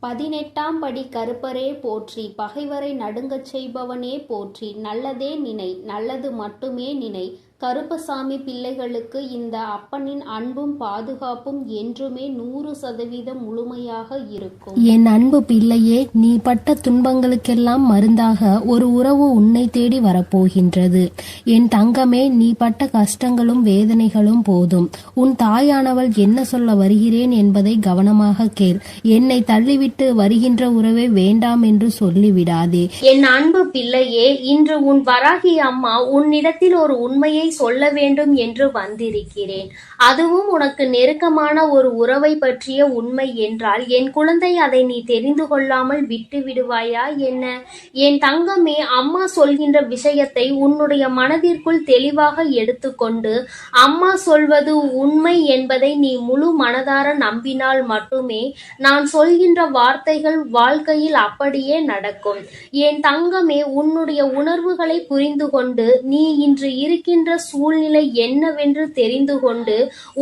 18ஆம் படி கருப்பரே போற்றி, பகைவரை நடுங்கச் செய்பவனே போற்றி, நல்லதே நினை, நல்லது மட்டுமே நினை. கருப்பசாமி பிள்ளைகளுக்கு இந்த அப்பனின் அன்பும் பாதுகாப்பும் என்றுமே 100% முழுமையாக இருக்கும். என் அன்பு பிள்ளையே, நீ பட்ட துன்பங்களுக்கெல்லாம் மருந்தாக ஒரு உறவு உன்னை தேடி வரப்போகின்றது. என் தங்கமே, நீ பட்ட கஷ்டங்களும் வேதனைகளும் போதும். உன் தாயானவள் என்ன சொல்ல வருகிறேன் என்பதை கவனமாக கேள். என்னை தள்ளிவிட்டு வருகின்ற உறவை வேண்டாம் என்று சொல்லிவிடாதே. என் அன்பு பிள்ளையே, இன்று உன் வராகி அம்மா உன்னிடத்தில் ஒரு உண்மையை சொல்ல வேண்டும் என்று வந்திருக்கிறேன். அதுவும் உனக்கு நெருக்கமான ஒரு உறவை பற்றிய உண்மை என்றால், என் குழந்தை, அதை நீ தெரிந்து கொள்ளாமல் விட்டு விடுவாயா என்ன? என் தங்கமே, அம்மா சொல்கின்ற விஷயத்தை உன்னுடைய மனதிற்குள் தெளிவாக எடுத்துக்கொண்டு, அம்மா சொல்வது உண்மை என்பதை நீ முழு மனதார நம்பினால் மட்டுமே நான் சொல்கின்ற வார்த்தைகள் வாழ்க்கையில் அப்படியே நடக்கும். என் தங்கமே, உன்னுடைய உணர்வுகளை புரிந்து கொண்டு, நீ இன்று இருக்கின்ற சூழ்நிலை என்னவென்று தெரிந்து கொண்டு,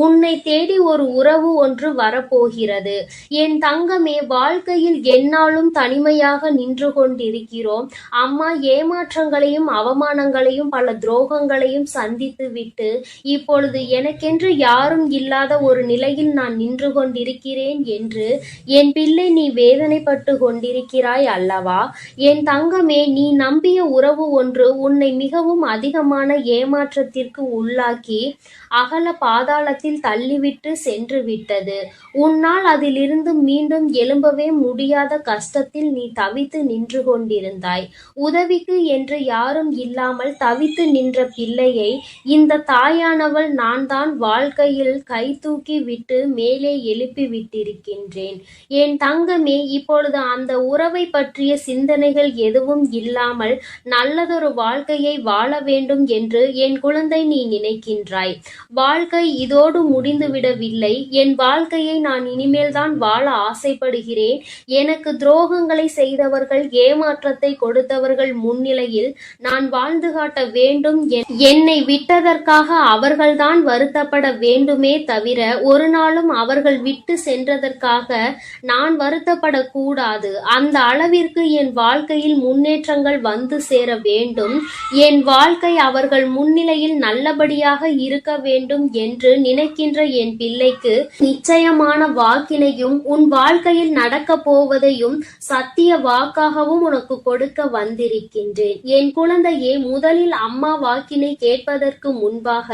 உன்னை தேடி ஒரு உறவு ஒன்று வரப்போகிறது. என் தங்கமே, வாழ்க்கையில் எந்நாளும் தனிமையாக நின்று கொண்டிருக்கிறோம். அம்மா ஏமாற்றங்களையும் அவமானங்களையும் பல துரோகங்களையும் சந்தித்து விட்டு இப்பொழுது எனக்கென்று யாரும் இல்லாத ஒரு நிலையில் நான் நின்று கொண்டிருக்கிறேன் என்று என் பிள்ளை நீ வேதனைப்பட்டு கொண்டிருக்கிறாய் அல்லவா? என் தங்கமே, நீ நம்பிய உறவு ஒன்று உன்னை மிகவும் அதிகமான ஏமாற்றத்திற்கு உள்ளாக்கி அகல பாதாளத்தில் தள்ளிவிட்டு சென்று விட்டது. உன்னால் அதிலிருந்து மீண்டும் எழும்பவே முடியாத கஷ்டத்தில் நீ தவித்து நின்று கொண்டிருந்தாய். உதவிக்கு என்று யாரும் இல்லாமல் தவித்து நின்ற பிள்ளையை இந்த தாயானவள் நான் தான் வாழ்க்கையில் கை தூக்கி விட்டு மேலே எழுப்பி விட்டிருக்கின்றேன். என் தங்கமே, இப்பொழுது அந்த உறவை பற்றிய சிந்தனைகள் எதுவும் இல்லாமல் நல்லதொரு வாழ்க்கையை வாழ வேண்டும் என்று என் குழந்தை நீ நினைக்கின்றாய். வாழ்க்கை இதோடு முடிந்துவிடவில்லை. என் வாழ்க்கையை நான் இனிமேல் தான் வாழ ஆசைப்படுகிறேன். எனக்கு துரோகங்களை செய்தவர்கள், ஏமாற்றத்தை கொடுத்தவர்கள் முன்னிலையில் நான் வாழ்ந்து காட்ட வேண்டும். என்னை விட்டதற்காக அவர்கள்தான் வருத்தப்பட வேண்டுமே தவிர ஒரு நாளும் அவர்கள் விட்டு சென்றதற்காக நான் வருத்தப்படக்கூடாது. அந்த அளவிற்கு என் வாழ்க்கையில் முன்னேற்றங்கள் வந்து சேர வேண்டும். என் வாழ்க்கை அவர்கள் முன்னிலையில் நல்லபடியாக இருக்க வேண்டும் என்று நினைக்கின்ற என் பிள்ளைக்கு நிச்சயமான வாக்கினையும் உன் வாழ்க்கையில் நடக்க போவதையும் சத்திய வாக்காகவும் உனக்கு கொடுக்க வந்திருக்கின்றேன். என் குழந்தையே, முதலில் அம்மா வாக்கினை கேட்பதற்கு முன்பாக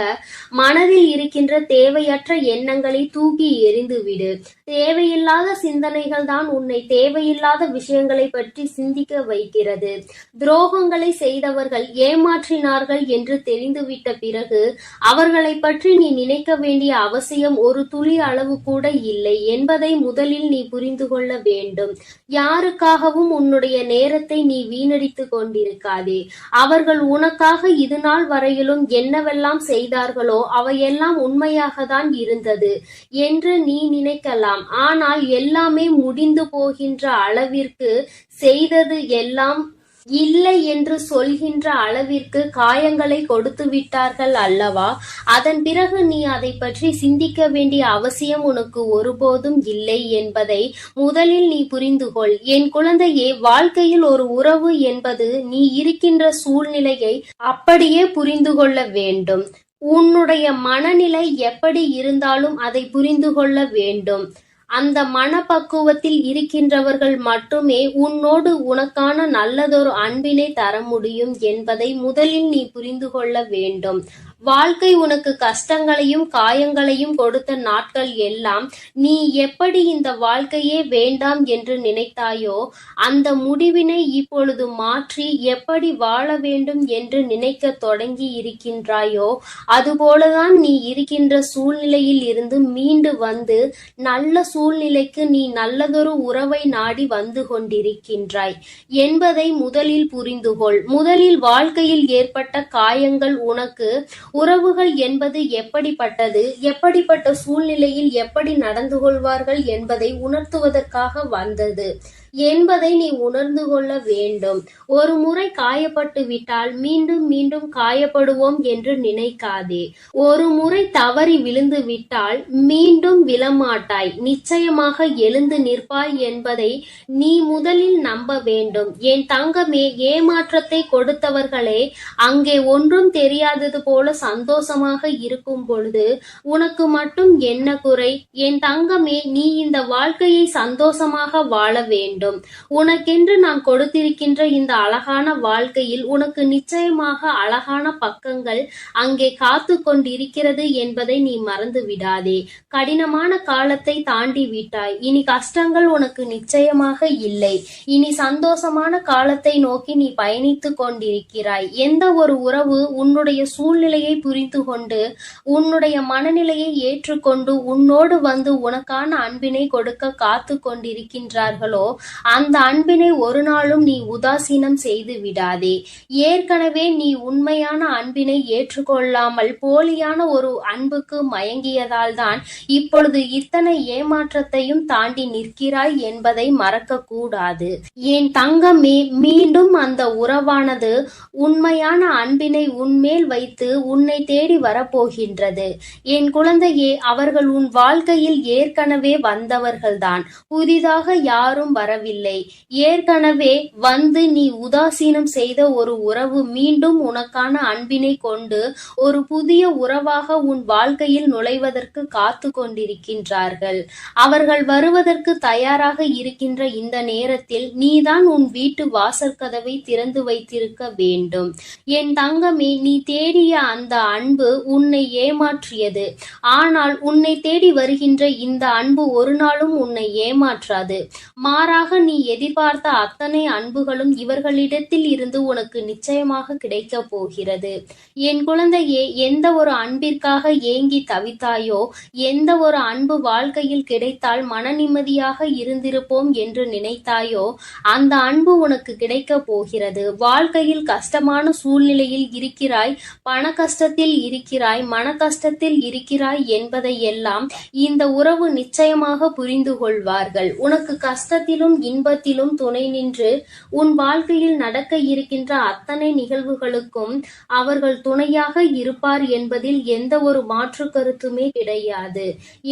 மனதில் இருக்கின்ற தேவையற்ற எண்ணங்களை தூக்கி எறிந்துவிடு. தேவையில்லாத சிந்தனைகள் தான் உன்னை தேவையில்லாத விஷயங்களை பற்றி சிந்திக்க வைக்கிறது. துரோகங்களை செய்தவர்கள், ஏமாற்றினார்கள் என்று தெரிந்துவிட்ட பிறகு அவர்களை பற்றி நீ நினைக்க வேண்டிய அவசியம் ஒரு துளி அளவு கூட இல்லை என்பதை முதலில் நீ புரிந்து கொள்ள வேண்டும். யாருக்காகவும் உன்னுடைய நேரத்தை நீ வீணடித்து கொண்டிருக்காதே. அவர்கள் உனக்காக இது நாள் வரையிலும் என்னவெல்லாம் செய்தார்களோ அவையெல்லாம் உண்மையாக தான் இருந்தது என்று நீ நினைக்கலாம். ஆனால் எல்லாமே முடிந்து போகின்ற அளவிற்கு செய்தது எல்லாம் இல்லை என்று சொல்கின்ற அளவிற்கு காயங்களை கொடுத்து விட்டார்கள் அல்லவா? அதன் பிறகு நீ அதை பற்றி சிந்திக்க வேண்டிய அவசியம் உனக்கு ஒருபோதும் இல்லை என்பதை முதலில் நீ புரிந்து கொள். என் குழந்தையே, வாழ்க்கையில் ஒரு உறவு என்பது நீ இருக்கின்ற சூழ்நிலையை அப்படியே புரிந்து கொள்ள வேண்டும். உன்னுடைய மனநிலை எப்படி இருந்தாலும் அதை புரிந்து கொள்ள வேண்டும். அந்த மனப்பக்குவத்தில் இருக்கின்றவர்கள் மட்டுமே உன்னோடு உனக்கான நல்லதொரு அன்பினை தர முடியும் என்பதை முதலில் நீ புரிந்து கொள்ள வேண்டும். வாழ்க்கை உனக்கு கஷ்டங்களையும் காயங்களையும் கொடுத்த நாட்கள் எல்லாம் நீ எப்படி இந்த வாழ்க்கையே வேண்டாம் என்று நினைத்தாயோ அந்த முடிவினை இப்பொழுது மாற்றி எப்படி வாழ வேண்டும் என்று நினைக்க தொடங்கி இருக்கின்றாயோ அதுபோலதான் நீ இருக்கின்ற சூழ்நிலையில் இருந்து மீண்டு வந்து நல்ல சூழ்நிலைக்கு நீ நல்லதொரு உறவை நாடி வந்து கொண்டிருக்கின்றாய் என்பதை முதலில் புரிந்துகொள். முதலில் வாழ்க்கையில் ஏற்பட்ட காயங்கள் உனக்கு உறவுகள் என்பது எப்படிப்பட்டது, எப்படிப்பட்ட சூழ்நிலையில் எப்படி நடந்து கொள்வார்கள் என்பதை உணர்த்துவதற்காக வந்தது. என்பதை நீ உணர்ந்து கொள்ள வேண்டும். ஒரு முறை காயப்பட்டு விட்டால் மீண்டும் மீண்டும் காயப்படுவோம் என்று நினைக்காதே. ஒரு முறை தவறி விழுந்து விட்டால் மீண்டும் விழமாட்டாய், நிச்சயமாக எழுந்து நிற்பாய் என்பதை நீ முதலில் நம்ப வேண்டும். என் தங்கமே, ஏமாற்றத்தை கொடுத்தவர்களே அங்கே ஒன்றும் தெரியாதது போல சந்தோஷமாக இருக்கும் பொழுது உனக்கு மட்டும் என்ன குறை? என் தங்கமே, நீ இந்த வாழ்க்கையை சந்தோஷமாக வாழ வேண்டும். உனக்கென்று நான் கொடுத்திருக்கின்ற இந்த அழகான வாழ்க்கையில் உனக்கு நிச்சயமாக அழகான பக்கங்கள் அங்கே காத்து கொண்டிருக்கிறது என்பதை நீ மறந்து விடாதே. கடினமான காலத்தை தாண்டி விட்டாய், இனி கஷ்டங்கள் உனக்கு நிச்சயமாக இல்லை. இனி சந்தோஷமான காலத்தை நோக்கி நீ பயணித்துக் கொண்டிருக்கிறாய். எந்த ஒரு உறவு உன்னுடைய சூழ்நிலையை புரிந்து கொண்டு உன்னுடைய மனநிலையை ஏற்றுக்கொண்டு உன்னோடு வந்து உனக்கான அன்பினை கொடுக்க காத்து கொண்டிருக்கின்றார்களோ அந்த அன்பினை ஒரு நாளும் நீ உதாசீனம் செய்து விடாதே. ஏற்கனவே நீ உண்மையான அன்பினை ஏற்றுக்கொள்ளாமல் போலியான ஒரு அன்புக்கு மயங்கியதால் தான் இப்பொழுது இத்தனை ஏமாற்றத்தையும் தாண்டி நிற்கிறாய் என்பதை மறக்க கூடாது. என் தங்கமே, மீண்டும் அந்த உறவானது உண்மையான அன்பினை உன்மேல் வைத்து உன்னை தேடி வரப்போகின்றது. என் குழந்தையே, அவர்கள் உன் வாழ்க்கையில் ஏற்கனவே வந்தவர்கள்தான், புதிதாக யாரும் வரவில்லை. ஏற்கனவே வந்து நீ உதாசீனம் செய்த ஒரு உறவு மீண்டும் உனக்கான அன்பினை கொண்டு ஒரு புதிய உறவாக உன் வாழ்க்கையில் நுழைவதற்கு காத்து கொண்டிருக்கின்றார்கள். அவர்கள் வருவதற்கு தயாராக இருக்கின்ற இந்த நேரத்தில் நீதான் உன் வீட்டு வாசல் கதவை திறந்து வைத்திருக்க வேண்டும். என் தங்கமே, நீ தேடிய அந்த அன்பு உன்னை ஏமாற்றியது. ஆனால் உன்னை தேடி வருகின்ற இந்த அன்பு ஒரு நாளும் உன்னை ஏமாற்றாது. மாறாக நீ எதிர்பார்த்த அத்தனை அன்புகளும் இவர்களிடத்தில் இருந்து உனக்கு நிச்சயமாக கிடைக்க போகிறது. என் குழந்தையே, எந்த ஒரு அன்பிற்காக ஏங்கி தவித்தாயோ, எந்த ஒரு அன்பு வாழ்க்கையில் கிடைத்தால் மன நிம்மதியாக இருந்திருப்போம் என்று நினைத்தாயோ, அந்த அன்பு உனக்கு கிடைக்க போகிறது. வாழ்க்கையில் கஷ்டமான சூழ்நிலையில் இருக்கிறாய், பண கஷ்டத்தில் இருக்கிறாய், மன கஷ்டத்தில் இருக்கிறாய் என்பதை எல்லாம் இந்த உறவு நிச்சயமாக புரிந்து கொள்வார்கள். உனக்கு கஷ்டத்திலும் இன்பத்திலும் துணை நின்று உன் வாழ்க்கையில் நடக்க இருக்கின்ற அத்தனை நிகழ்வுகளுக்கும் அவர்கள் துணையாக இருப்பார் என்பதில் எந்த ஒரு மாற்று கருத்துமே கிடையாது.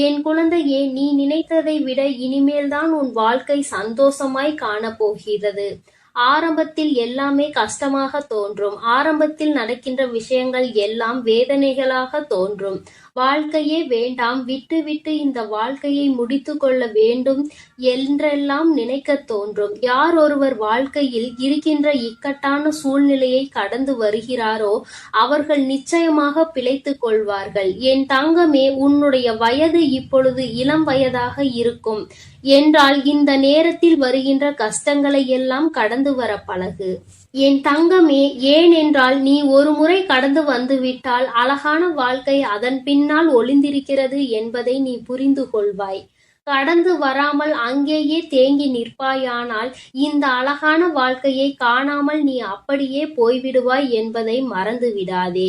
என் குழந்தையே, நீ நினைத்ததை விட இனிமேல்தான் உன் வாழ்க்கை சந்தோஷமாய் காணப்போகிறது. ஆரம்பத்தில் எல்லாமே கஷ்டமாக தோன்றும். ஆரம்பத்தில் நடக்கின்ற விஷயங்கள் எல்லாம் வேதனைகளாக தோன்றும். வாழ்க்கையே வேண்டாம், விட்டு விட்டு இந்த வாழ்க்கையை முடித்து கொள்ள வேண்டும் என்றெல்லாம் நினைக்க தோன்றும். யார் ஒருவர் வாழ்க்கையில் இருக்கின்ற இக்கட்டான சூழ்நிலையை கடந்து வருகிறாரோ அவர்கள் நிச்சயமாக பிழைத்துக் கொள்வார்கள். என் தங்கமே, உன்னுடைய வயது இப்பொழுது இளம் வயதாக இருக்கும் என்றால் இந்த நேரத்தில் வருகின்ற கஷ்டங்களை எல்லாம் கடந்து வர பழகு. என் தங்கமே, ஏனென்றால் நீ ஒரு முறை கடந்து வந்துவிட்டால் அழகான வாழ்க்கை அதன் பின்னால் ஒளிந்திருக்கிறது என்பதை நீ புரிந்து கொள்வாய். கடந்து வராமல் அங்கேயே தேங்கி நிற்பாயானால் இந்த அழகான வாழ்க்கையை காணாமல் நீ அப்படியே போய்விடுவாய் என்பதை மறந்து விடாதே.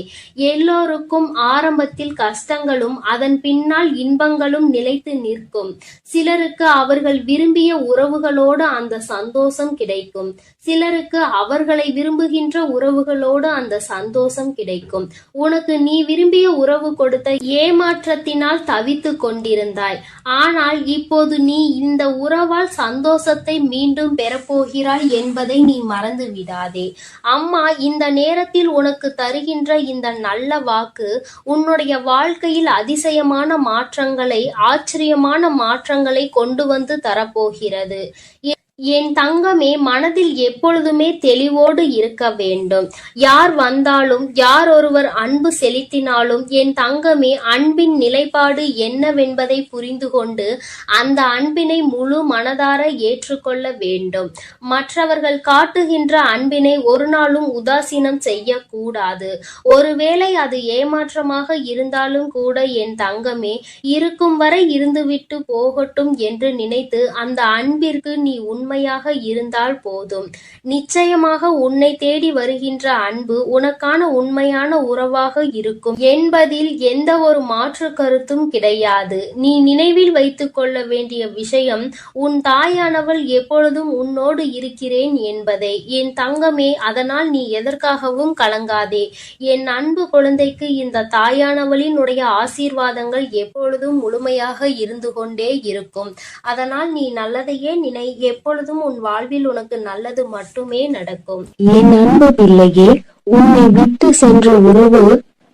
எல்லோருக்கும் ஆரம்பத்தில் கஷ்டங்களும் அதன் பின்னால் இன்பங்களும் நிலைத்து நிற்கும். சிலருக்கு அவர்கள் விரும்பிய உறவுகளோடு அந்த சந்தோஷம் கிடைக்கும், சிலருக்கு அவர்களை விரும்புகின்ற உறவுகளோடு அந்த சந்தோஷம் கிடைக்கும். உனக்கு நீ விரும்பிய உறவு கொடுத்த ஏமாற்றத்தினால் தவித்து கொண்டிருந்தாய். ஆனால் இப்போது நீ இந்த உறவால் சந்தோஷத்தை மீண்டும் பெறப்போகிறாய் என்பதை நீ மறந்து விடாதே. அம்மா இந்த நேரத்தில் உனக்கு தருகின்ற இந்த நல்ல வாக்கு உன்னுடைய வாழ்க்கையில் அதிசயமான மாற்றங்களை, ஆச்சரியமான மாற்றங்களை கொண்டு வந்து தரப்போகிறது. என் தங்கமே, மனதில் எப்பொழுதுமே தெளிவோடு இருக்க வேண்டும். யார் வந்தாலும், யார் ஒருவர் அன்பு செலுத்தினாலும் என் தங்கமே, அன்பின் நிலைப்பாடு என்னவென்பதை புரிந்து கொண்டு அந்த அன்பினை முழு மனதார ஏற்றுக்கொள்ள வேண்டும். மற்றவர்கள் காட்டுகின்ற அன்பினை ஒரு நாளும் உதாசீனம் செய்யக்கூடாது. ஒருவேளை அது ஏமாற்றமாக இருந்தாலும் கூட என் தங்கமே, இருக்கும் வரை இருந்துவிட்டு போகட்டும் என்று நினைத்து அந்த அன்பிற்கு நீ உண்மையாக இருந்தால் போதும். நிச்சயமாக உன்னை தேடி வருகின்ற அன்பு உனக்கான உண்மையான உறவாக இருக்கும் என்பதில் எந்த ஒரு மாற்று கருத்தும் கிடையாது. நீ நினைவில் வைத்துக் கொள்ள வேண்டிய விஷயம், உன் தாயானவள் எப்பொழுதும் உன்னோடு இருக்கிறேன் என்பதை. என் தங்கமே, அதனால் நீ எதற்காகவும் கலங்காதே. என் அன்பு குழந்தைக்கு இந்த தாயானவளினுடைய ஆசீர்வாதங்கள் எப்பொழுதும் முழுமையாக இருந்து கொண்டே இருக்கும். அதனால் நீ நல்லதையே நினை. எப்பொழுதும் உன் வாழ்வில் உனக்கு நல்லது மட்டுமே நடக்கும். என் அன்பு பிள்ளையே, உன்னை விட்டு சென்ற உறவு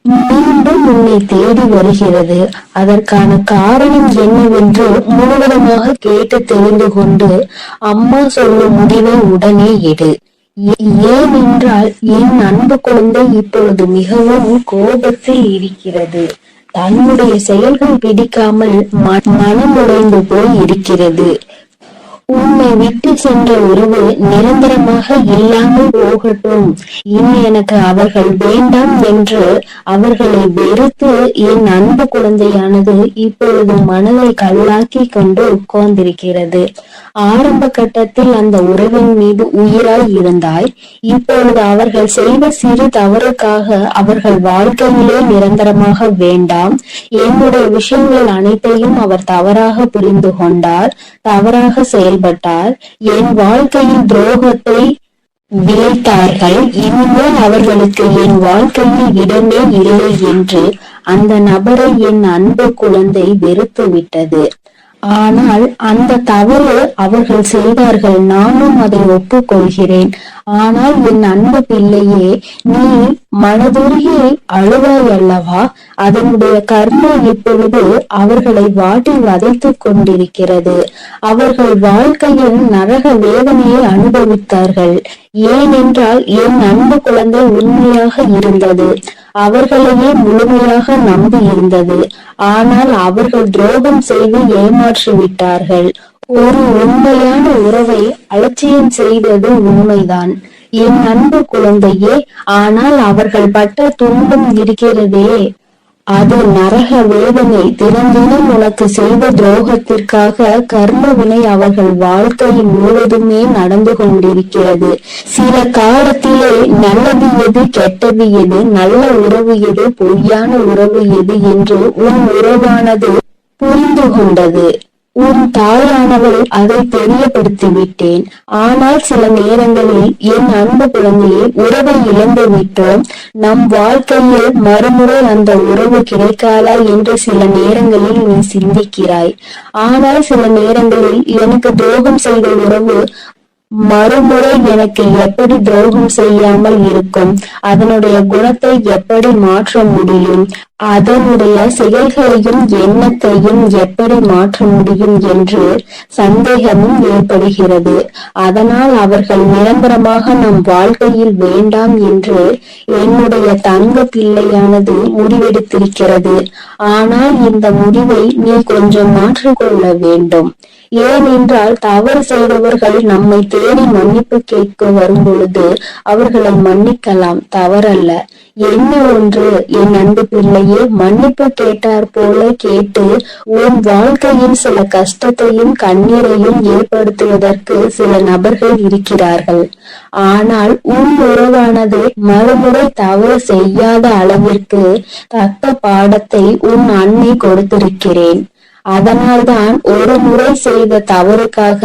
மீண்டும் உன்னை தேடி வருகிறது. அதற்கான காரணம் என்னவென்று முழுவதுமாக கேட்டு தெரிந்து கொண்டு அம்மா சொல்லும் முடிவை உடனே எடு. ஏனென்றால் என் அன்பு குழந்தை இப்பொழுது மிகவும் கோபத்தில் இருக்கிறது. தன்னுடைய செயல்கள் பிடிக்காமல் மனமுடைந்து போய் இருக்கிறது. உன்னை விட்டு சென்ற உறவு நிரந்தரமாக இல்லாமல் போகட்டும், இனி எனக்கு அவர்கள் வேண்டாம் என்று அவர்களை வெறுத்து என் அன்பு குழந்தையானது இப்பொழுது மனதை கல்லாக்கி கொண்டு உட்கார்ந்திருக்கிறது. ஆரம்ப கட்டத்தில் அந்த உறவின் மீது உயிராய் இருந்தாய். இப்பொழுது அவர்கள் செய்த சிறு தவறுக்காக அவர்கள் வாழ்க்கையிலே நிரந்தரமாக வேண்டாம். என்னுடைய விஷயங்கள் அனைத்தையும் அவர் தவறாக புரிந்து கொண்டார், தவறாக செயல்பட்டார், என் வாழ்க்கையில் துரோகத்தை விளைத்தார்கள். இனிமேல் அவர்களுக்கு என் வாழ்க்கையில் இடமே இல்லை என்று அந்த நபரை என் அன்பு குழந்தை வெறுத்து விட்டது. ஆனால் அந்த தவறு அவர்கள் செய்தார்கள், நானும் அதை ஒப்புக்கொள்கிறேன். ஆனால் என் அன்பு பிள்ளையே, நீ மனதுருகி அழுவாய் அல்லவா? அதனுடைய கர்மம் இப்பொழுது அவர்களை வாட்டி வதைத்துக் கொண்டிருக்கிறது. அவர்கள் வாழ்க்கையில் நரக வேதனையை அனுபவித்தார்கள். ஏனென்றால் என் அன்பு குழந்தை உண்மையாக இருந்தது, அவர்களையே முழுமையாக நம்பி இருந்தது. ஆனால் அவர்கள் துரோகம் செய்து ஏமாற்றி விட்டார்கள். ஒரு உண்மையான உறவை அலட்சியம் செய்தது உண்மைதான் என் அன்பு குழந்தையே. ஆனால் அவர்கள் பட்ட துன்பம் இருக்கிறதே, அது நரக வேதனை. தினந்தினம் உனக்கு செய்த துரோகத்திற்காக கர்ம வினை அவர்கள் வாழ்க்கையில் முழுவதுமே நடந்து கொண்டிருக்கிறது. சில காலத்திலே நல்லது எது, கெட்டது எது, நல்ல உறவு எது, பொய்யான உறவு எது என்று உன் உறவானது புரிந்து கொண்டது. உன் தாயானவள் அதை தெரியப்படுத்தி விட்டேன். ஆனால் சில நேரங்களில் என் அன்பு குழந்தையை உறவை இழந்து விட்டோம். நம் வாழ்க்கையில் மறுமுறை அந்த உறவு கிடைக்காதா என்று சில நேரங்களில் நீ சிந்திக்கிறாய். ஆனால் சில நேரங்களில் எனக்கு துரோகம் செய்த உறவு மறுமுறை எனக்கு எப்படி துரோகம் செய்யாமல் இருக்கும்? அதனுடைய குணத்தை எப்படி மாற்ற முடியும்? அதனுடைய செயல்களையும் எண்ணத்தையும் எப்படி மாற்ற முடியும் என்று சந்தேகமும் ஏற்படுகிறது. அதனால் அவர்கள் நிரந்தரமாக நம் வாழ்க்கையில் வேண்டாம் என்று என்னுடைய தங்க பிள்ளையானது முடிவெடுத்திருக்கிறது. ஆனால் இந்த முடிவை நீ கொஞ்சம் மாற்றிக்கொள்ள வேண்டும். ஏனென்றால் தவறு செய்தவர்கள் நம்மை தேடி மன்னிப்பு கேட்க வரும் பொழுது அவர்களை மன்னிக்கலாம், தவறல்ல. என்ன ஒன்று என் அன்பு பிள்ளையே, மன்னிப்பு கேட்டார் போல கேட்டு உன் வாழ்க்கையில் சில கஷ்டத்தையும் கண்ணீரையும் ஏற்படுத்துவதற்கு சில நபர்கள் இருக்கிறார்கள். ஆனால் உன் உறவானது மறுமுறை தவறு செய்யாத அளவிற்கு தக்க பாடத்தை உன் அன்னை கொடுத்திருக்கிறேன். அதனால்தான் ஒரு முறை செய்த தவறுக்காக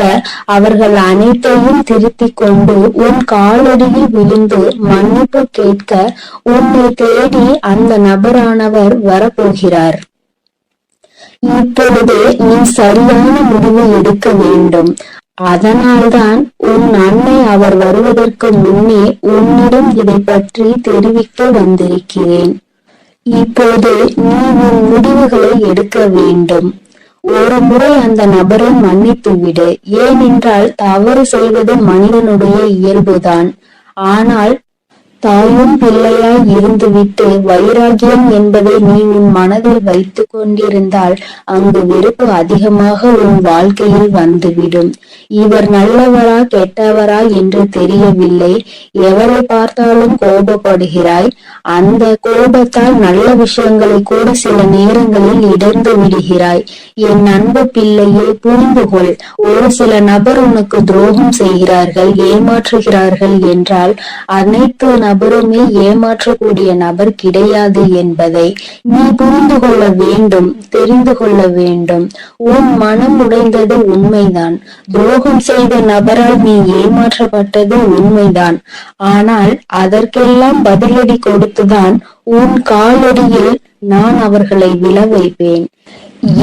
அவர்கள் அனைத்தையும் திருத்திக் கொண்டு உன் காலடியில் விழுந்து மன்னிப்பு கேட்க உன்னை தேடி அந்த நபரானவர் வரப்போகிறார். இப்பொழுது நீ சரியான முடிவு எடுக்க வேண்டும். அதனால்தான் உன் அன்னை அவர் வருவதற்கு முன்னே உன்னிடம் இதை பற்றி தெரிவிக்க வந்திருக்கிறேன். இப்போது நீ உன் முடிவுகளை எடுக்க வேண்டும். ஒரு முறை அந்த நபரை மன்னித்து விடு. ஏனென்றால் தவறு செய்வது மனிதனுடைய இயல்புதான். ஆனால் தாயும் பிள்ளையாய் இருந்துவிட்டு வைராகியம் என்பதை நீ உன் மனதில் வைத்து கொண்டிருந்தால் அங்கு வெறுப்பு அதிகமாக உன் வாழ்க்கையில் வந்துவிடும். இவர் நல்லவரா கெட்டவரா என்று தெரியவில்லை. எவரை பார்த்தாலும் கோபப்படுகிறாய். அந்த கோபத்தால் நல்ல விஷயங்களை கூட சில நேரங்களில் இழந்து விடுகிறாய். என் அன்பு பிள்ளையை புரிந்து கொள். ஒரு சில நபர் உனக்கு துரோகம் செய்கிறார்கள், ஏமாற்றுகிறார்கள் என்றால் அனைத்து நபருமே ஏமாற்றக்கூடிய நபர் கிடையாது என்பதை நீ புரிந்து கொள்ள வேண்டும், தெரிந்து கொள்ள வேண்டும். உன் மனம் உடைந்தது உண்மைதான். துரோகம் செய்த நபரால் நீ ஏமாற்றப்பட்டது உண்மைதான். ஆனால் அதற்கெல்லாம் பதிலடி கொடுத்துதான் உன் காலடியில் நான் அவர்களை விழ வைப்பேன்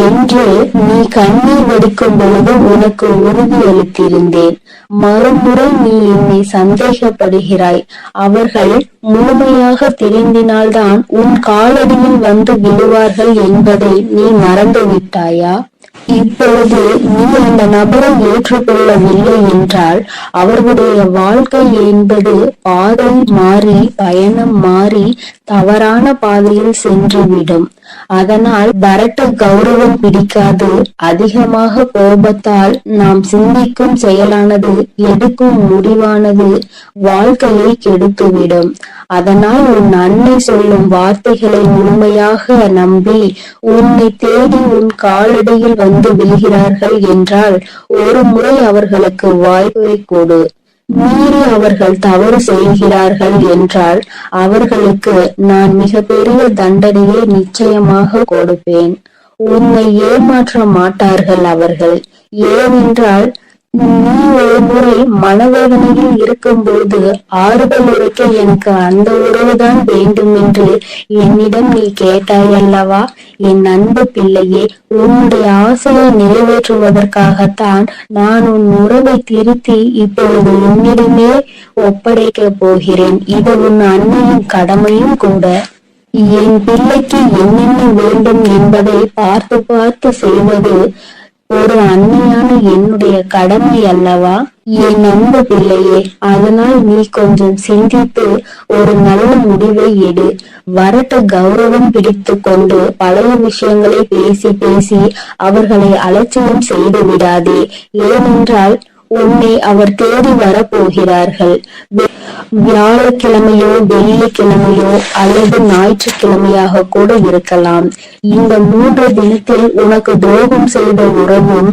என்று நீ கண்ணீர் வடிக்கும் பொழுது உனக்கு உறுதியளித்திருந்தேன். மறுமுறை நீ என்னை சந்தேகப்படுகிறாய். அவர்கள் முழுமையாக திருந்தினால்தான் உன் காலடியில் வந்து விழுவார்கள் என்பதை நீ மறந்து விட்டாயா? இப்பொழுது நீ அந்த நபரை ஏற்றுக்கொள்ளவில்லை என்றால் அவர்களுடைய வாழ்க்கை என்பது பாதை மாறி, பயணம் மாறி தவறான பாதையில் சென்றுவிடும். அதனால் வரட்டு கௌரவம் பிடிக்காது. அதிகமாக கோபத்தால் நாம் சிந்திக்கும் செயலானது, எடுக்கும் முடிவானது வாழ்க்கையை கெடுத்துவிடும். அதனால் உன் அன்னை சொல்லும் வார்த்தைகளை முழுமையாக நம்பி உன்னை தேடி உன் காலடியில் வந்து விழுகிறார்கள் என்றால் ஒரு முறை அவர்களுக்கு வாய்ப்பை கொடு. மீறி அவர்கள் தவறு செய்கிறார்கள் என்றால் அவர்களுக்கு நான் மிகப்பெரிய தண்டனையை நிச்சயமாக கொடுப்பேன். உன்னை ஏமாற்ற மாட்டார்கள் அவர்கள். ஏனென்றால் நீ ஒரு முறை மனவேதனையில் இருக்கும் போது ஆறுதல் உரைக்க எனக்கு அந்த உறவுதான் வேண்டும் என்று என்னிடம் நீ கேட்டாய் அல்லவா? என் அன்பு பிள்ளையே, உன்னுடைய ஆசையை நிறைவேற்றுவதற்காகத்தான் நான் உன் உறவை திருத்தி இப்பொழுது உன்னிடமே ஒப்படைக்க போகிறேன். இது உன் அன்னையின் கடமையும் கூட. என் பிள்ளைக்கு என்னென்ன வேண்டும் என்பதை பார்த்து பார்த்து செய்வது ஒரு அன்னையான என்னுடைய கடமை அல்லவா? என் அன்பு பிள்ளையே, அதனால் நீ கொஞ்சம் சிந்தித்து ஒரு நல்ல முடிவை எடு. வரட்டு கௌரவம் பிடித்து கொண்டு பழைய விஷயங்களை பேசி பேசி அவர்களை அலட்சியம் செய்து விடாதே. ஏனென்றால் உன்னை அவர் தேடி வரப்போகிறார்கள். வியாழக்கிழமையோ வெள்ளிக்கிழமையோ அல்லது ஞாயிற்றுக்கிழமையாக கூட இருக்கலாம். இந்த 3 தினத்தில் உனக்கு துரோகம் செய்த உறவும்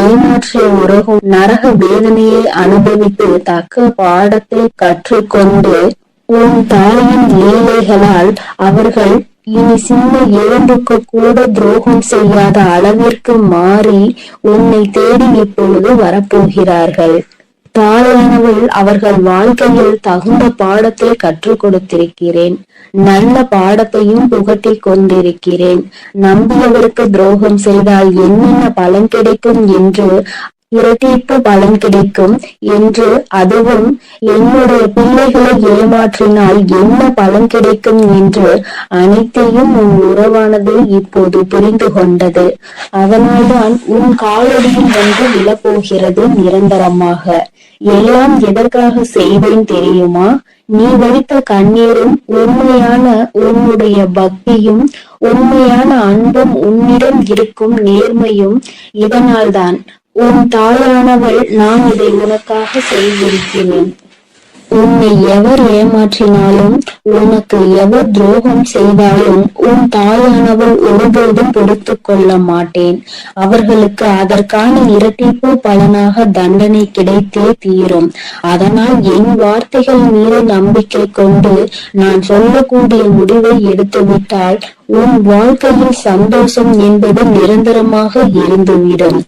ஏமாற்றிய உறவும் நரக வேதனையை அனுபவித்து தக்க பாடத்தை கற்றுக்கொண்டு உன் தாயின் லீலைகளால் அவர்கள் இனி சின்ன எலும்புக்கு கூட துரோகம் செய்யாத அளவிற்கு மாறி உன்னை தேடி இப்பொழுது வரப்போகிறார்கள். தாயானவள் அவர்கள் வாழ்க்கையில் தகுந்த பாடத்தை கற்றுக் கொடுத்திருக்கிறேன். நல்ல பாடத்தையும் புகட்டி கொண்டிருக்கிறேன். நம்பியவருக்கு துரோகம் செய்தால் என்னென்ன பலன் கிடைக்கும் என்று, இரட்டிப்பு பலன் கிடைக்கும் என்று, அதுவும் என்னுடைய பிள்ளைகளை ஏமாற்றினால் என்ன பலன் கிடைக்கும் என்று அனைத்தையும் உன் உறவானது இப்போது புரிந்து கொண்டது. அதனால்தான் உன் காலடியில் வந்து விழப்போகிறது நிரந்தரமாக. எல்லாம் எதற்காக செய்வேன் தெரியுமா? நீ வடித்த கண்ணீரும் உண்மையான உன்னுடைய பக்தியும் உண்மையான அன்பும் உன்னிடம் இருக்கும் நேர்மையும் இதனால்தான். உன் தாயானவள் நான் இதை உனக்காக செய்திருக்கிறேன். உன்னை எவர் ஏமாற்றினாலும் உனக்கு எவர் துரோகம் செய்தாலும் உன் தாயானவள் ஒருபோதும் பொறுத்து கொள்ள மாட்டேன். அவர்களுக்கு அதற்கான இரட்டிப்பு பலனாக தண்டனை கிடைத்தே தீரும். அதனால் என் வார்த்தைகள் மீது நம்பிக்கை கொண்டு நான் சொல்லக்கூடிய முடிவை எடுத்துவிட்டால் உன் வாழ்க்கையில் சந்தோஷம் என்பது நிரந்தரமாக இருந்துவிடும்.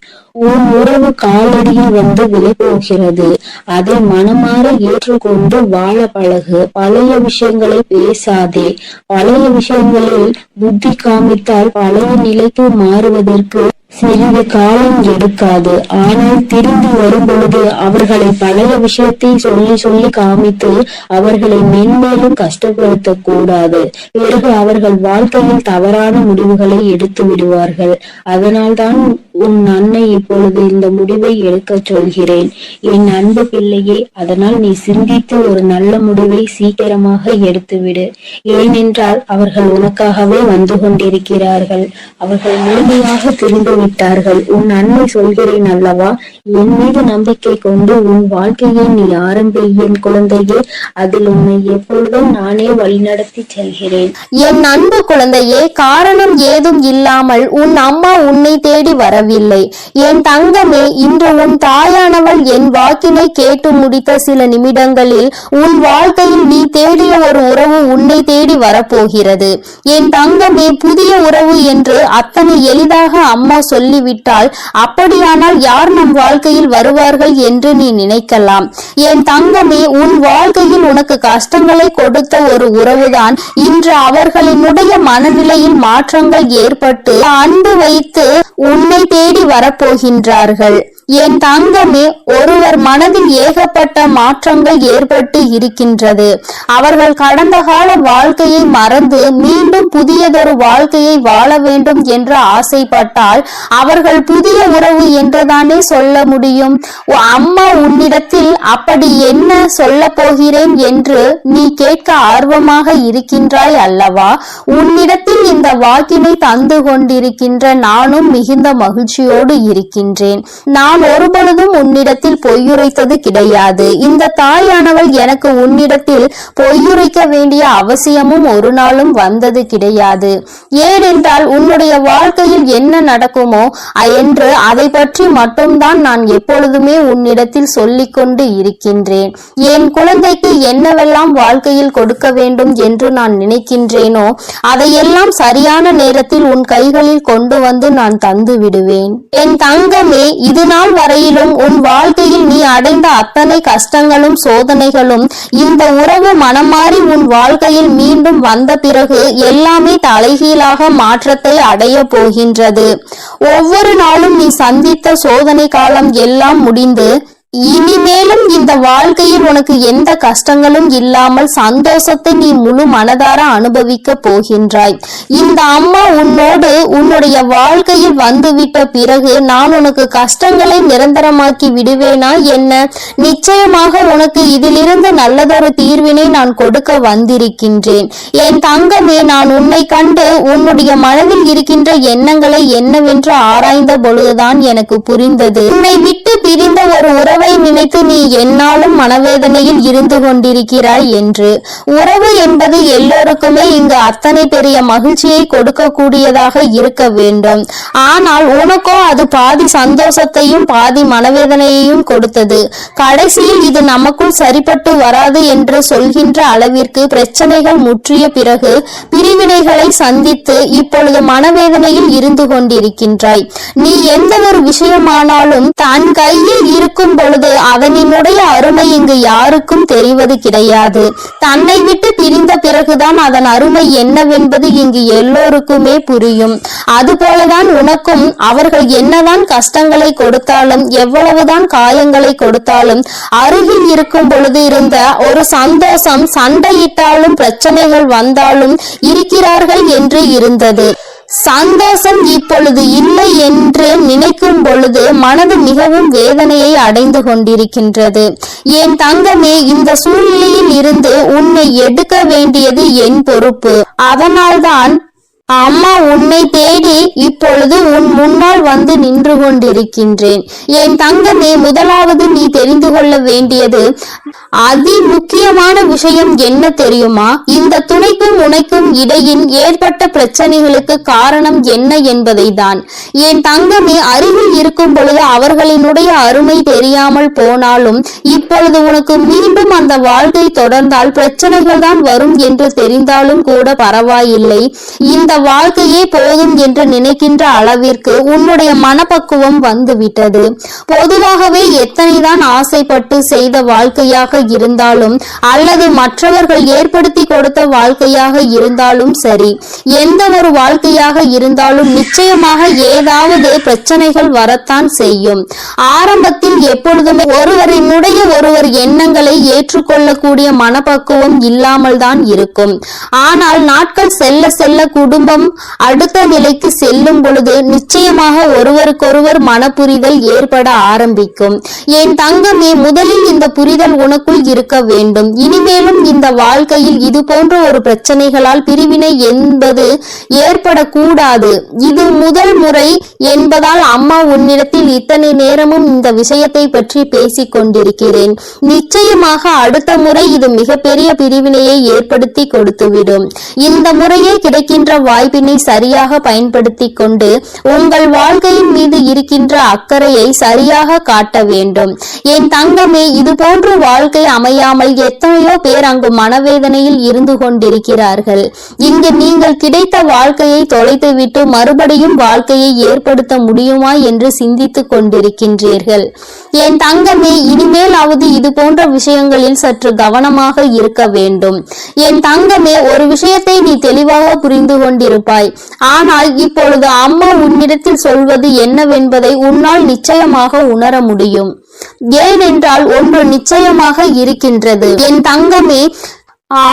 உன் உறவு காலடியில் வந்து விழப்போகிறது. அதை மனமாற ஏற்றுக்கொண்டு வாழ பழகு. பழைய விஷயங்களை பேசாதே. பழைய விஷயங்களில் புத்தி காமித்தால் பழைய நிலைக்கு மாறுவதற்கு சிறிது காலம் எடுக்காது. ஆனால் திரும்பி வரும் பொழுது அவர்களை பழைய விஷயத்தை சொல்லி சொல்லி காமித்து அவர்களை மென்மேலும் கஷ்டப்படுத்த கூடாது. பிறகு அவர்கள் வாழ்க்கையில் தவறான முடிவுகளை எடுத்து விடுவார்கள். அதனால்தான் உன் அன்னை இப்பொழுது இந்த முடிவை எடுக்க சொல்கிறேன் என் அன்பு பிள்ளையே. அதனால் நீ சிந்தித்து ஒரு நல்ல முடிவை சீக்கிரமாக எடுத்துவிடு. ஏனென்றால் அவர்கள் உனக்காகவே வந்து கொண்டிருக்கிறார்கள். அவர்கள் முழுமையாக திரும்பி விட்டார்கள். உன் அன்னை சொல்கிறேன் அல்லவா, என் மீது நம்பிக்கை கொண்டு உன் வாழ்க்கையை நீ ஆரம்பி என் குழந்தையே. அதில் உன்னை எப்பொழுதும் நானே வழிநடத்தி செல்கிறேன். என் அன்பு குழந்தையே, காரணம் ஏதும் இல்லாமல் உன் அம்மா உன்னை தேடி வரவில்லை. என் தங்கமே, இன்று உன் தாயானவள் என் வாக்கினை கேட்டு முடித்த சில நிமிடங்களில் உன் வாழ்க்கையில் நீ தேடிய ஒரு உறவு உன்னை தேடி வரப்போகிறது. என் தங்கமே, புதிய உறவு என்று அத்தனை எளிதாக அம்மா சொல்லிவிட்டால் அப்படியானால் யார் நம் வாழ்க்கையில் வருவார்கள் என்று நீ நினைக்கலாம். என் தங்கமே, உன் வாழ்க்கையில் உனக்கு கஷ்டங்களை கொடுத்த ஒரு உறவுதான் இன்று அவர்களினுடைய மனநிலையில் மாற்றங்கள் ஏற்பட்டு அன்பு வைத்து உன்னை தேடி வரப்போகின்றார்கள். என் தங்கமே, ஒருவர் மனதில் ஏகப்பட்ட மாற்றங்கள் ஏற்பட்டு இருக்கின்றது. அவர்கள் கடந்த கால வாழ்க்கையை மறந்து மீண்டும் புதியதொரு வாழ்க்கையை வாழ வேண்டும் என்று ஆசைப்பட்டால் அவர்கள் புதிய உறவு என்றுதானே சொல்ல முடியும். அம்மா உன்னிடத்தில் அப்படி என்ன சொல்ல போகிறேன் என்று நீ கேட்க ஆர்வமாக இருக்கின்றாய் அல்லவா? உன்னிடத்தில் இந்த வாக்கினை தந்து கொண்டிருக்கின்ற நானும் மிகுந்த மகிழ்ச்சியோடு இருக்கின்றேன். நான் ஒருபொழுதும் உன்னிடத்தில் பொய்யுரைத்தது கிடையாது. இந்த தாயானவள் எனக்கு உன்னிடத்தில் பொய்யுரைக்க வேண்டிய அவசியமும் ஒரு நாளும் வந்தது கிடையாது. ஏனென்றால் உன்னுடைய வாழ்க்கையில் என்ன நடக்குமோ என்று அதை பற்றி மட்டும்தான் நான் எப்பொழுதுமே உன்னிடத்தில் சொல்லிக் கொண்டு இருக்கின்றேன். என் குழந்தைக்கு என்னவெல்லாம் வாழ்க்கையில் கொடுக்க வேண்டும் என்று நான் நினைக்கின்றேனோ அதையெல்லாம் சரியான நேரத்தில் உன் கைகளில் கொண்டு வந்து நான் தந்து விடுவேன். என் தங்கமே, இது நாள் வரையிலும் உன் வாழ்க்கையில் நீ அடைந்த அத்தனை கஷ்டங்களும் சோதனைகளும் இந்த உறவு மனமாறி உன் வாழ்க்கையில் மீண்டும் வந்த பிறகு எல்லாமே தலைகீழாக மாற்றத்தை அடைய போகின்றது. ஒவ்வொரு நாளும் நீ சந்தித்த சோதனை காலம் எல்லாம் முடிந்து இனிமேலும் இந்த வாழ்க்கையில் உனக்கு எந்த கஷ்டங்களும் இல்லாமல் சந்தோஷத்தை நீ முழு மனதார அனுபவிக்க போகின்றாய். இந்த அம்மா உன்னோடு உன்னுடைய வாழ்க்கையில் வந்துவிட்ட பிறகு நான் உனக்கு கஷ்டங்களை நிரந்தரமாக்கி விடுவேனா என்ன? நிச்சயமாக உனக்கு இதிலிருந்து நல்லதொரு தீர்வினை நான் கொடுக்க வந்திருக்கின்றேன். என் தங்கமே, நான் உன்னை கண்டு உன்னுடைய மனதில் இருக்கின்ற எண்ணங்களை என்னவென்று ஆராய்ந்த பொழுதுதான் எனக்கு புரிந்தது. உன்னை விட்டு பிரிந்த ஒரு உறவை நினைத்து நீ என்னாலும் மனவேதனையில் இருந்து கொண்டிருக்கிறாய் என்று. உறவு என்பது எல்லோருக்குமே இங்கு அத்தனை பெரிய மகிழ்ச்சியை கொடுக்க கூடியதாக இருக்க வேண்டும். ஆனால் உனக்கோ அது பாதி சந்தோஷத்தையும் பாதி மனவேதனையையும் கொடுத்தது. கடைசியில் இது நமக்குள் சரிப்பட்டு வராது என்று சொல்கின்ற அளவிற்கு பிரச்சனைகள் முற்றிய பிறகு பிரிவினைகளை சந்தித்து இப்பொழுது மனவேதனையில் இருந்து கொண்டிருக்கின்றாய். நீ எந்த ஒரு விஷயமானாலும் தன் கையில் இருக்கும் பொழுது அதனுடைய அருமை இங்கு யாருக்கும் தெரிவது கிடையாது. தன்னை விட்டு பிரிந்த பிறகுதான் அதன் அருமை என்னவென்பது இங்கு எல்லோருக்குமே புரியும். அதுபோலதான் உனக்கும் அவர்கள் என்னதான் கஷ்டங்களை கொடுத்தாலும் எவ்வளவுதான் காயங்களை கொடுத்தாலும் அருகில் இருக்கும் பொழுது இருந்த ஒரு சந்தோஷம் சண்டையிட்டாலும் பிரச்சனைகள் வந்தாலும் இருக்கிறார்கள் என்று இருந்தது. சந்தோஷம் இப்பொழுது இல்லை என்று நினைக்கும் பொழுது மனது மிகவும் வேதனையை அடைந்து கொண்டிருக்கின்றது. என் தங்கமே, இந்த சூழ்நிலையில் இருந்து உன்னை எடுக்க வேண்டியது என் பொறுப்பு. அதனால்தான் அம்மா உன்னை தேடி இப்பொழுது உன் முன்னால் வந்து நின்று கொண்டிருக்கின்றேன். என் தங்கமே, முதலாவது நீ தெரிந்து கொள்ள வேண்டியது அதி முக்கியமான விஷயம் என்ன தெரியுமா? இந்த துணைக்கும் உனக்கும் இடையில் ஏற்பட்ட பிரச்சனைகளுக்கு காரணம் என்ன என்பதை தான். என் தங்கமே, அருகில் இருக்கும் பொழுது அவர்களினுடைய அருமை தெரியாமல் போனாலும் இப்பொழுது உனக்கு மீண்டும் அந்த வாழ்க்கை தொடர்ந்தால் பிரச்சனைகள் தான் வரும் என்று தெரிந்தாலும் கூட பரவாயில்லை. இந்த வாழ்க்கையே போதும் என்று நினைக்கின்ற அளவிற்கு உன்னுடைய மனப்பக்குவம் வந்துவிட்டது. பொதுவாகவே எத்தனைதான் ஆசைப்பட்டு செய்த வாழ்க்கையா வாழ்க்கையாக இருந்தாலும் அல்லது மற்றவர்கள் ஏற்படுத்தி கொடுத்த வாழ்க்கையாக இருந்தாலும் சரி, எந்த ஒரு வாழ்க்கையாக இருந்தாலும் நிச்சயமாக ஏதாவது பிரச்சனைகள் வரத்தான் செய்யும். ஆரம்பத்தில் எப்பொழுதுமே ஒருவர் எண்ணங்களை ஏற்றுக்கொள்ளக்கூடிய மனப்பக்குவம் இல்லாமல் தான் இருக்கும். ஆனால் நாட்கள் செல்ல செல்ல குடும்பம் அடுத்த நிலைக்கு செல்லும் பொழுது நிச்சயமாக ஒருவருக்கொருவர் மனப்புரிதல் ஏற்பட ஆரம்பிக்கும். என் தங்கமே, முதலில் இந்த புரிதல் உனக்குள் இருக்க வேண்டும். இனிமேலும் இந்த வாழ்க்கையில் இது போன்ற ஒரு பிரச்சனைகளால் பிரிவினை என்பது ஏற்படக்கூடாது. இது முதல் முறை என்பதால் அம்மா உன்னிடத்தில் இத்தனை நேரமும் இந்த விஷயத்தை பற்றி பேசிக் கொண்டிருக்கிறேன். நிச்சயமாக அடுத்த முறை இது மிகப்பெரிய பிரிவினையை ஏற்படுத்தி கொடுத்துவிடும். இந்த முறையே கிடைக்கின்ற வாய்ப்பினை சரியாக பயன்படுத்தி கொண்டு உங்கள் வாழ்க்கையின் மீது இருக்கின்ற அக்கறையை சரியாக காட்ட வேண்டும். என் தங்கமே, இது போன்ற வாழ்க்கை அமையாமல் எத்தனையோ பேர் அங்கு மனவேதனையில் இருந்து கொண்டிருக்கிறார்கள். இங்கு நீங்கள் கிடைத்த வாழ்க்கையை தொலைத்துவிட்டு மறுபடியும் வாழ்க்கையை ஏற்படுத்த முடியுமா என்று சிந்தித்துக் கொண்டிருக்கின்றீர்கள். என் தங்கமே, இனிமேலாவது இது போன்ற விஷயங்களில் சற்று கவனமாக இருக்க வேண்டும். என் தங்கமே, ஒரு விஷயத்தை நீ தெளிவாக புரிந்து கொண்டிருப்பாய். ஆனால் இப்பொழுது அம்மா உன்னிடத்தில் சொல்வது என்னவென்பதை உன்னால் நிச்சயமாக உணர முடியும். ஏனென்றால் ஒன்று நிச்சயமாக இருக்கின்றது. என் தங்கமே,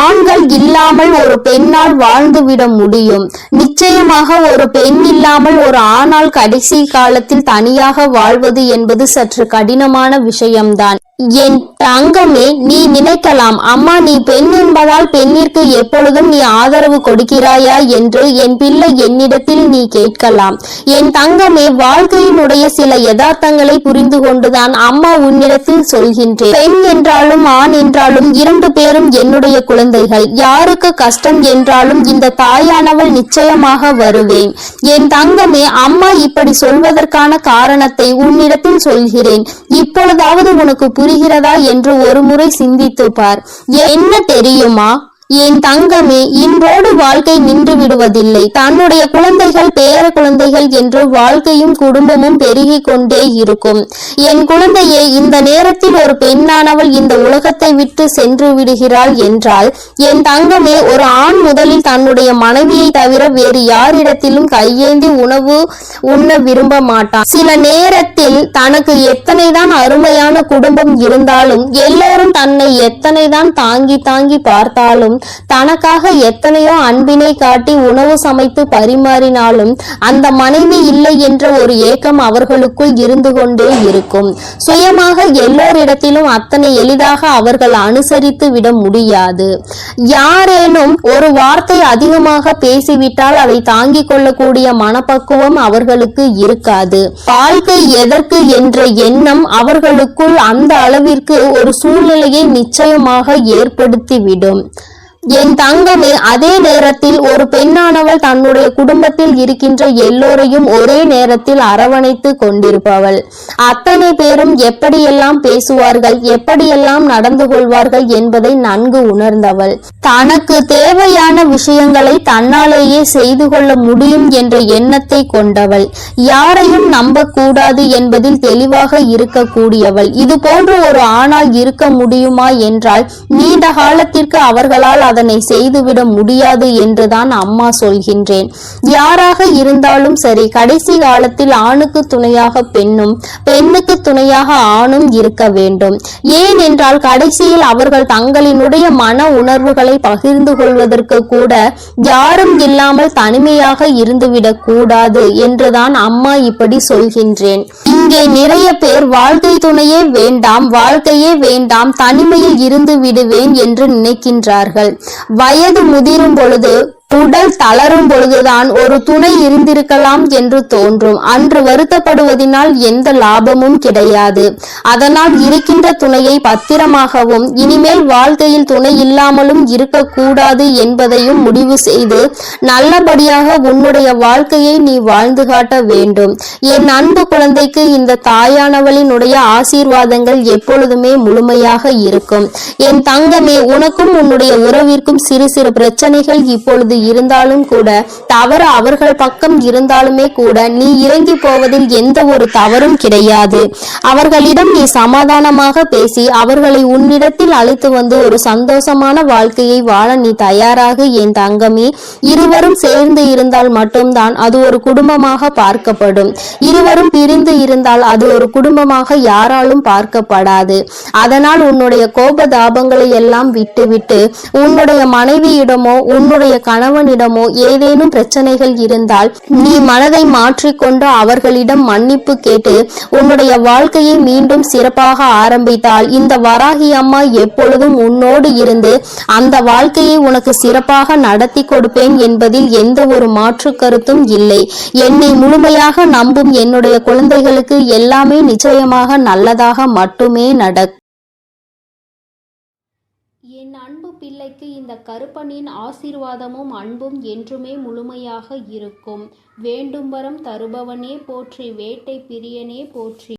ஆண்கள் இல்லாமல் ஒரு பெண்ணால் வாழ்ந்துவிட முடியும். நிச்சயமாக ஒரு பெண் இல்லாமல் ஒரு ஆணால் கடைசி காலத்தில் தனியாக வாழ்வது என்பது சற்று கடினமான விஷயம்தான். என் தங்கமே, நீ நினைக்கலாம், அம்மா நீ பெண் என்பதால் பெண்ணிற்கு எப்பொழுதும் நீ ஆதரவு கொடுக்கிறாயா என்று என் பிள்ளை என்னிடத்தில் நீ கேட்கலாம். என் தங்கமே, வாழ்க்கையினுடைய சில யதார்த்தங்களை புரிந்து கொண்டுதான் அம்மா உன்னிடத்தில் சொல்கின்றேன். பெண் என்றாலும் ஆண் என்றாலும் இரண்டு பேரும் என்னுடைய குழந்தைகள். யாருக்கு கஷ்டம் என்றாலும் இந்த தாயானவள் நிச்சயமாக வருவேன். என் தங்கமே, அம்மா இப்படி சொல்வதற்கான காரணத்தை உன்னிடத்தில் சொல்கிறேன். இப்பொழுதாவது உனக்கு புரிகிறதா என்று ஒரு முறை சிந்தித்து பார். என்ன தெரியுமா என் தங்கமே, இன்றோடு வாழ்க்கை நின்று விடுவதில்லை. தன்னுடைய குழந்தைகள் பேர குழந்தைகள் என்று வாழ்க்கையும் குடும்பமும் பெருகி கொண்டே இருக்கும். என் குழந்தையே, இந்த நேரத்தில் ஒரு பெண்ணானவள் இந்த உலகத்தை விட்டு சென்று விடுகிறாள் என்றால் என் தங்கமே, ஒரு ஆண் முதலில் தன்னுடைய மனைவியை தவிர வேறு யாரிடத்திலும் கையேந்தி உணவு உண்ண விரும்ப மாட்டான். சில நேரத்தில் தனக்கு எத்தனைதான் அருமையான குடும்பம் இருந்தாலும், எல்லோரும் தன்னை எத்தனைதான் தாங்கி தாங்கி பார்த்தாலும், தனக்காக எத்தனையோ அன்பினை காட்டி உணவு சமைத்து பரிமாறினாலும் அந்த மனைவி இல்லை என்ற ஒரு ஏக்கம் அவர்களுக்குள் இருந்து கொண்டே இருக்கும். சுயமாக எல்லோரிடத்திலும் அத்தனை எளிதாக அவர்கள் அனுசரித்து விட முடியாது. யாரேனும் ஒரு வார்த்தை அதிகமாக பேசிவிட்டால் அதை தாங்கிக் கொள்ளக்கூடிய மனப்பக்குவம் அவர்களுக்கு இருக்காது. வாழ்க்கை எதற்கு என்ற எண்ணம் அவர்களுக்குள் அந்த அளவிற்கு ஒரு சூழ்நிலையை நிச்சயமாக ஏற்படுத்திவிடும். என் தங்கமே, அதே நேரத்தில் ஒரு பெண்ணானவள் தன்னுடைய குடும்பத்தில் இருக்கின்ற எல்லோரையும் ஒரே நேரத்தில் அரவணைத்து கொண்டிருப்பவள். அத்தனை பேரும் எப்படியெல்லாம் பேசுவார்கள், எப்படியெல்லாம் நடந்து கொள்வார்கள் என்பதை நன்கு உணர்ந்தவள். தனக்கு தேவையான விஷயங்களை தன்னாலேயே செய்து கொள்ள முடியும் என்ற எண்ணத்தை கொண்டவள். யாரையும் நம்பக்கூடாது என்பதில் தெளிவாக இருக்கக்கூடியவள். இது போன்ற ஒரு ஆணால் இருக்க முடியுமா என்றால் நீண்ட காலத்திற்கு அவர்களால் அதனை செய்துவிட முடியாது என்றுதான் அம்மா சொல்கின்றேன். யாராக இருந்தாலும் சரி, கடைசி காலத்தில் ஆணுக்கு துணையாக பெண்ணும், பெண்ணுக்கு துணையாக ஆணும் இருக்க வேண்டும். ஏனென்றால் கடைசியில் அவர்கள் தங்களினுடைய மன உணர்வுகளை பகிர்ந்து கொள்வதற்கு கூட யாரும் இல்லாமல் தனிமையாக இருந்துவிடக் கூடாது என்றுதான் அம்மா இப்படி சொல்கின்றேன். இங்கே நிறைய பேர் வாழ்க்கை துணையே வேண்டாம், வாழ்க்கையே வேண்டாம், தனிமையில் இருந்து விடுவேன் என்று நினைக்கின்றார்கள். வயது முதிரும் பொழுது, உடல் தளரும் பொழுதுதான் ஒரு துணை இருந்திருக்கலாம் என்று தோன்றும். அன்று வருத்தப்படுவதனால் எந்த லாபமும் கிடையாது. அதனால் இருக்கின்ற துணையை பத்திரமாகவும் இனிமேல் வாழ்க்கையில் துணை இல்லாமலும் இருக்கக்கூடாது என்பதையும் முடிவு செய்து நல்லபடியாக உன்னுடைய வாழ்க்கையை நீ வாழ்ந்து காட்ட வேண்டும். என் அன்பு குழந்தைக்கு இந்த தாயானவளினுடைய ஆசீர்வாதங்கள் எப்பொழுதுமே முழுமையாக இருக்கும். என் தங்கமே, உனக்கும் உன்னுடைய உறவிற்கும் சிறு சிறு பிரச்சனைகள் இப்பொழுது இருந்தாலும் கூட, தவறு அவர்கள் பக்கம் இருந்தாலுமே கூட நீ இறங்கி போவதில் எந்த ஒரு தவறும் கிடையாது. அவர்களிடம் நீ சமாதானமாக பேசி அவர்களை உன்னிடத்தில் அழைத்து வந்து ஒரு சந்தோஷமான வாழ்க்கையை வாழ நீ தயாராக என் தங்கமே. இருவரும் சேர்ந்து இருந்தால் மட்டும்தான் அது ஒரு குடும்பமாக பார்க்கப்படும். இருவரும் பிரிந்து இருந்தால் அது ஒரு குடும்பமாக யாராலும் பார்க்கப்படாது. அதனால் உன்னுடைய கோபதாபங்களை எல்லாம் விட்டுவிட்டு உன்னுடைய மனைவியிடமோ உன்னுடைய கணவனிடமோ ஏதேனும் பிரச்சனைகள் இருந்தால் நீ மனதை மாற்றிக்கொண்டு அவர்களிடம் மன்னிப்பு கேட்டு உன்னுடைய வாழ்க்கையை மீண்டும் சிறப்பாக ஆரம்பித்தால் இந்த வராகி அம்மா எப்பொழுதும் உன்னோடு இருந்து அந்த வாழ்க்கையை உனக்கு சிறப்பாக நடத்தி கொடுப்பேன் என்பதில் எந்த ஒரு மாற்று கருத்தும் இல்லை. என்னை முழுமையாக நம்பும் என்னுடைய குழந்தைகளுக்கு எல்லாமே நிச்சயமாக நல்லதாக மட்டுமே நடக்கும். என் அன்பு பிள்ளைக்கு இந்த கருப்பனின் ஆசீர்வாதமும் அன்பும் என்றுமே முழுமையாக இருக்கும். வேண்டும் வரம் தருபவனே போற்றி, வேட்டை பிரியனே போற்றி.